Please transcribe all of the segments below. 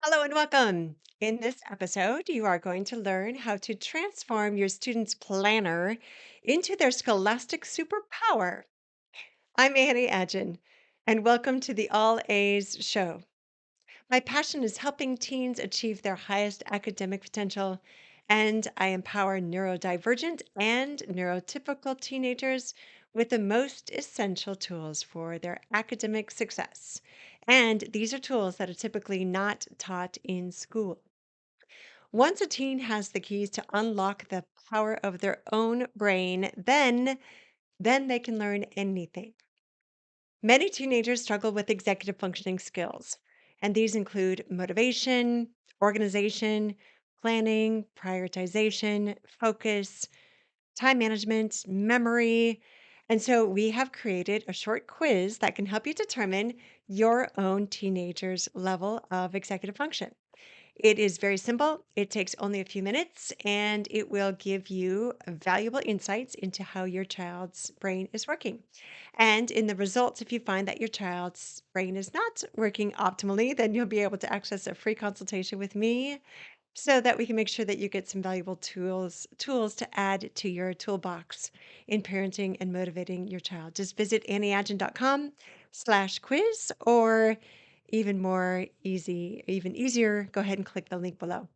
Hello and welcome. In this episode, you are going to learn how to transform your student's planner into their scholastic superpower. I'm Annie Adjin, and welcome to the All A's show. My passion is helping teens achieve their highest academic potential, and I empower neurodivergent and neurotypical teenagers with the most essential tools for their academic success. And these are tools that are typically not taught in school. Once a teen has the keys to unlock the power of their own brain, then they can learn anything. Many teenagers struggle with executive functioning skills, and these include motivation, organization, planning, prioritization, focus, time management, memory. And so we have created a short quiz that can help you determine your own teenager's level of executive function. It is very simple. It takes only a few minutes and it will give you valuable insights into how your child's brain is working. And in the results, if you find that your child's brain is not working optimally, then you'll be able to access a free consultation with me so that we can make sure that you get some valuable tools to add to your toolbox in parenting and motivating your child. Just visit annieagent.com/quiz, or even easier, go ahead and click the link below.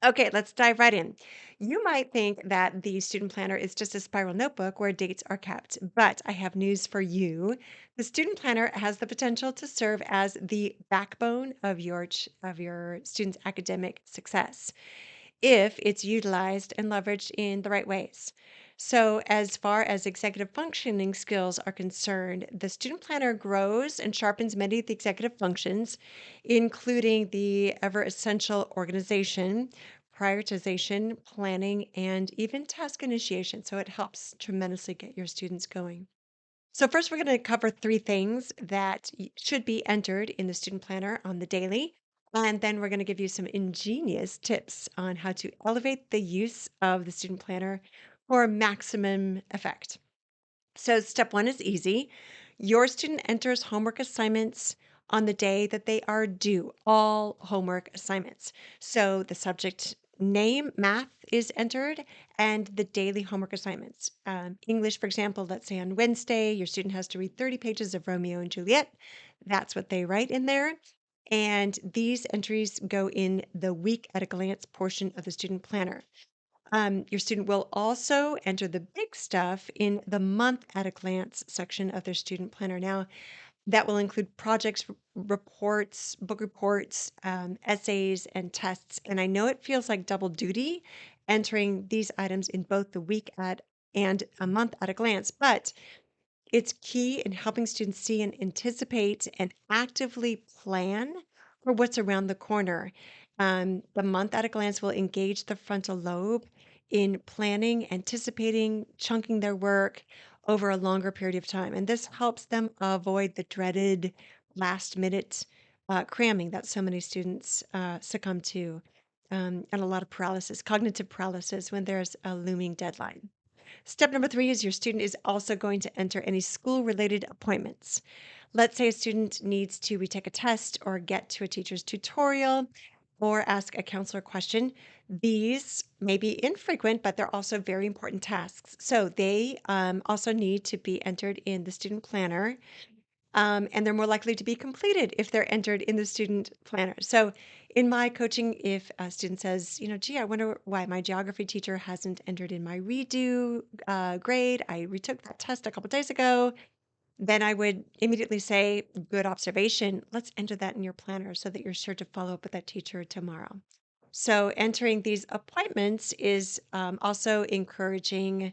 Okay, let's dive right in. You might think that the student planner is just a spiral notebook where dates are kept, but I have news for you. The student planner has the potential to serve as the backbone of your student's academic success if it's utilized and leveraged in the right ways. So, as far as executive functioning skills are concerned, the student planner grows and sharpens many of the executive functions, including the ever essential organization, prioritization, planning, and even task initiation. So, it helps tremendously get your students going. So, first, we're going to cover three things that should be entered in the student planner on the daily. And then we're going to give you some ingenious tips on how to elevate the use of the student planner for maximum effect. So, step one is easy. Your student enters homework assignments on the day that they are due, all homework assignments. So, the subject name, math, is entered, and the daily homework assignments. English, for example, let's say on Wednesday, your student has to read 30 pages of Romeo and Juliet. That's what they write in there. And these entries go in the week at a glance portion of the student planner. Your student will also enter the big stuff in the month at a glance section of their student planner. Now, that will include projects, reports, book reports, essays, and tests. And I know it feels like double duty entering these items in both the week at and a month at a glance, but it's key in helping students see and anticipate and actively plan for what's around the corner. The month at a glance will engage the frontal lobe in planning, anticipating, chunking their work over a longer period of time. And this helps them avoid the dreaded last minute cramming that so many students succumb to, and a lot of paralysis, cognitive paralysis, when there's a looming deadline. Step number three is your student is also going to enter any school related appointments. Let's say a student needs to retake a test or get to a teacher's tutorial or ask a counselor question. These may be infrequent, but they're also very important tasks. So they also need to be entered in the student planner, and they're more likely to be completed if they're entered in the student planner. So, in my coaching, if a student says, gee, I wonder why my geography teacher hasn't entered in my redo grade, I retook that test a couple days ago, then I would immediately say, good observation. Let's enter that in your planner so that you're sure to follow up with that teacher tomorrow. So, entering these appointments is also encouraging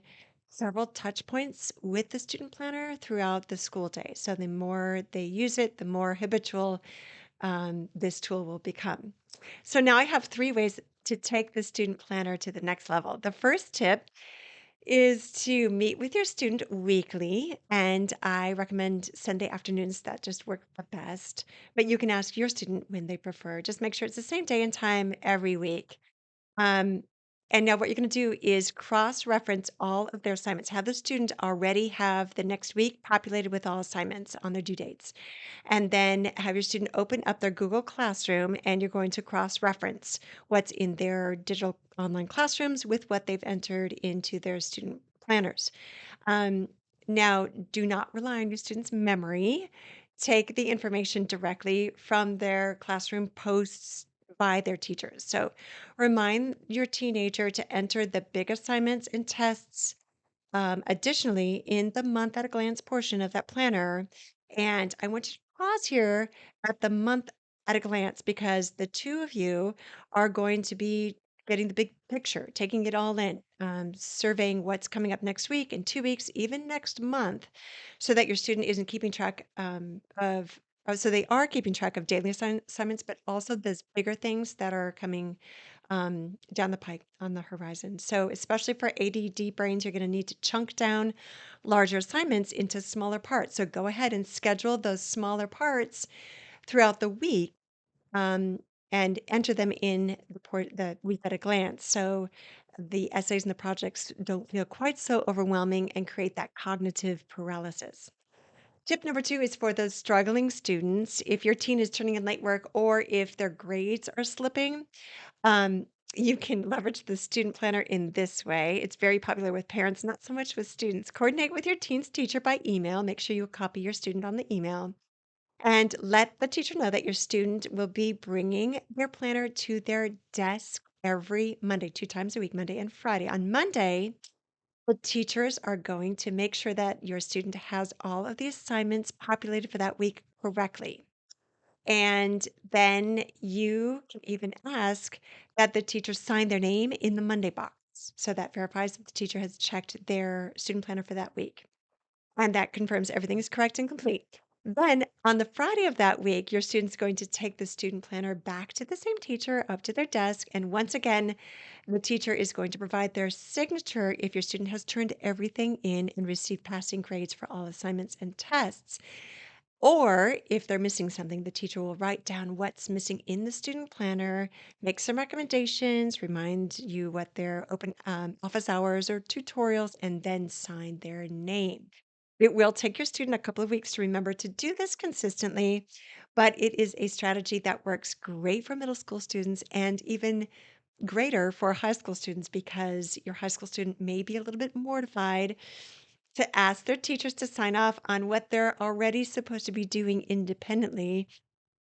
several touch points with the student planner throughout the school day. So, the more they use it, the more habitual this tool will become. So, now I have three ways to take the student planner to the next level. The first tip is to meet with your student weekly, and I recommend Sunday afternoons that just work the best. But you can ask your student when they prefer. Just make sure it's the same day and time every week. Um, And now what you're going to do is cross-reference all of their assignments. Have the student already have the next week populated with all assignments on their due dates. And then have your student open up their Google Classroom and you're going to cross-reference what's in their digital online classrooms with what they've entered into their student planners. Um, Now, do not rely on your students' memory. Take the information directly from their classroom posts by their teachers. So remind your teenager to enter the big assignments and tests additionally, in the month at a glance portion of that planner, and I want you to pause here at the month at a glance because the two of you are going to be getting the big picture, taking it all in, surveying what's coming up next week, in 2 weeks, even next month, so that your student isn't keeping track of. Oh, so they are keeping track of daily assignments, but also those bigger things that are coming down the pike on the horizon. So, especially for ADD brains, you're going to need to chunk down larger assignments into smaller parts. So, go ahead and schedule those smaller parts throughout the week um, and enter them in the week at a glance. So, the essays and the projects don't feel quite so overwhelming and create that cognitive paralysis. Tip number two is for those struggling students. If your teen is turning in late work or if their grades are slipping, um, you can leverage the student planner in this way. It's very popular with parents, not so much with students. Coordinate with your teen's teacher by email. Make sure you copy your student on the email and let the teacher know that your student will be bringing their planner to their desk every Monday, 2 times a week, Monday and Friday. On Monday, the teachers are going to make sure that your student has all of the assignments populated for that week correctly. And then you can even ask that the teacher sign their name in the Monday box. So that verifies that the teacher has checked their student planner for that week. And that confirms everything is correct and complete. Then on the Friday of that week, your student's going to take the student planner back to the same teacher up to their desk. And once again, the teacher is going to provide their signature if your student has turned everything in and received passing grades for all assignments and tests. Or if they're missing something, the teacher will write down what's missing in the student planner, make some recommendations, remind you what their open office hours or tutorials, and then sign their name. It will take your student a couple of weeks to remember to do this consistently, but it is a strategy that works great for middle school students and even greater for high school students because your high school student may be a little bit mortified to ask their teachers to sign off on what they're already supposed to be doing independently.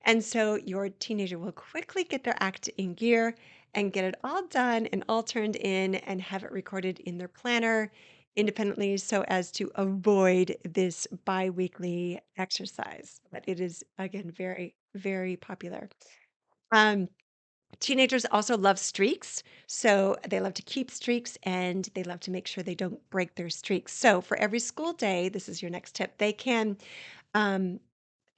And so your teenager will quickly get their act in gear and get it all done and all turned in and have it recorded in their planner independently so as to avoid this bi-weekly exercise. But it is, again, very, very popular. Um, Teenagers also love streaks, so they love to keep streaks and they love to make sure they don't break their streaks. So for every school day, this is your next tip, they can, um,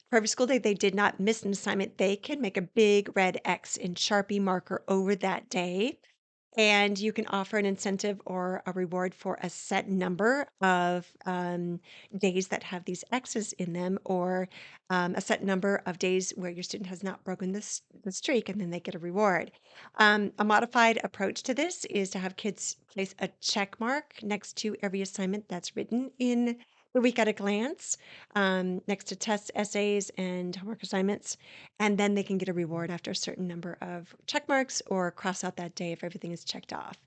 for every school day they did not miss an assignment, they can make a big red X in Sharpie marker over that day and you can offer an incentive or a reward for a set number of days that have these X's in them, or a set number of days where your student has not broken the streak, and then they get a reward. A modified approach to this is to have kids place a check mark next to every assignment that's written in the week at a glance, next to tests, essays, and homework assignments. And then they can get a reward after a certain number of check marks or cross out that day if everything is checked off.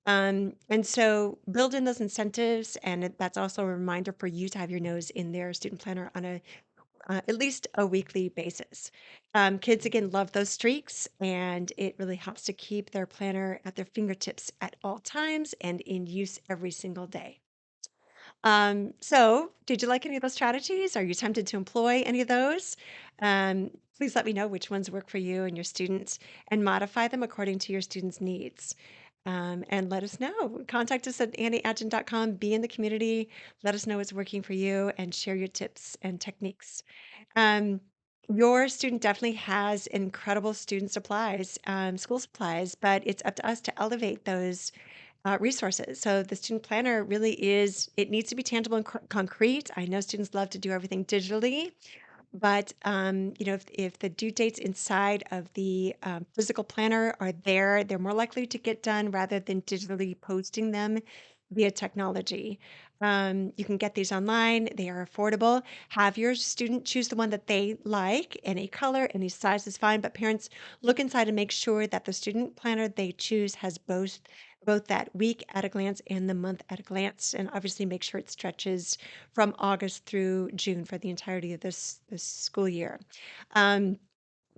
And so build in those incentives, and that's also a reminder for you to have your nose in their student planner on a at least a weekly basis. Kids again love those streaks, and it really helps to keep their planner at their fingertips at all times and in use every single day. So did you like any of those strategies? Are you tempted to employ any of those? Please let me know which ones work for you and your students and modify them according to your students' needs. And let us know. Contact us at annieagent.com. Be in the community. Let us know what's working for you and share your tips and techniques. Um, your student definitely has incredible student supplies, school supplies, but it's up to us to elevate those resources. So the student planner really is, it needs to be tangible and concrete. I know students love to do everything digitally, But, if the due dates inside of the, physical planner are there, they're more likely to get done rather than digitally posting them via technology. You can get these online, they are affordable. Have your student choose the one that they like. Any color, any size is fine, but parents look inside and make sure that the student planner they choose has both that week at a glance and the month at a glance, and obviously make sure it stretches from August through June for the entirety of this school year. Um,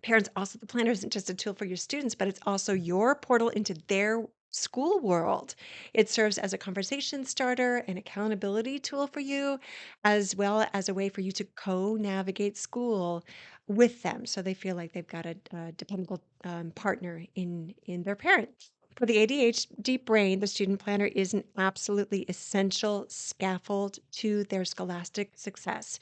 Parents also the planner isn't just a tool for your students, but it's also your portal into their school world. It serves as a conversation starter, an accountability tool for you, as well as a way for you to co-navigate school with them, so they feel like they've got a dependable partner in their parent. For the ADHD brain, the student planner is an absolutely essential scaffold to their scholastic success.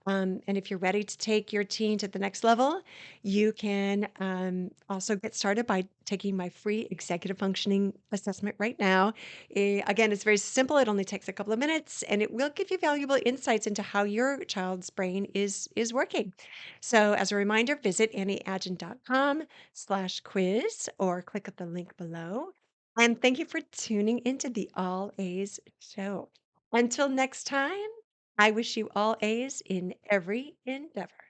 And if you're ready to take your teen to the next level, you can also get started by taking my free executive functioning assessment right now. Again, it's very simple. It only takes a couple of minutes, and it will give you valuable insights into how your child's brain is working. So, as a reminder, visit annieagent.com/quiz or click at the link below. And thank you for tuning into the All A's show. Until next time. I wish you all A's in every endeavor.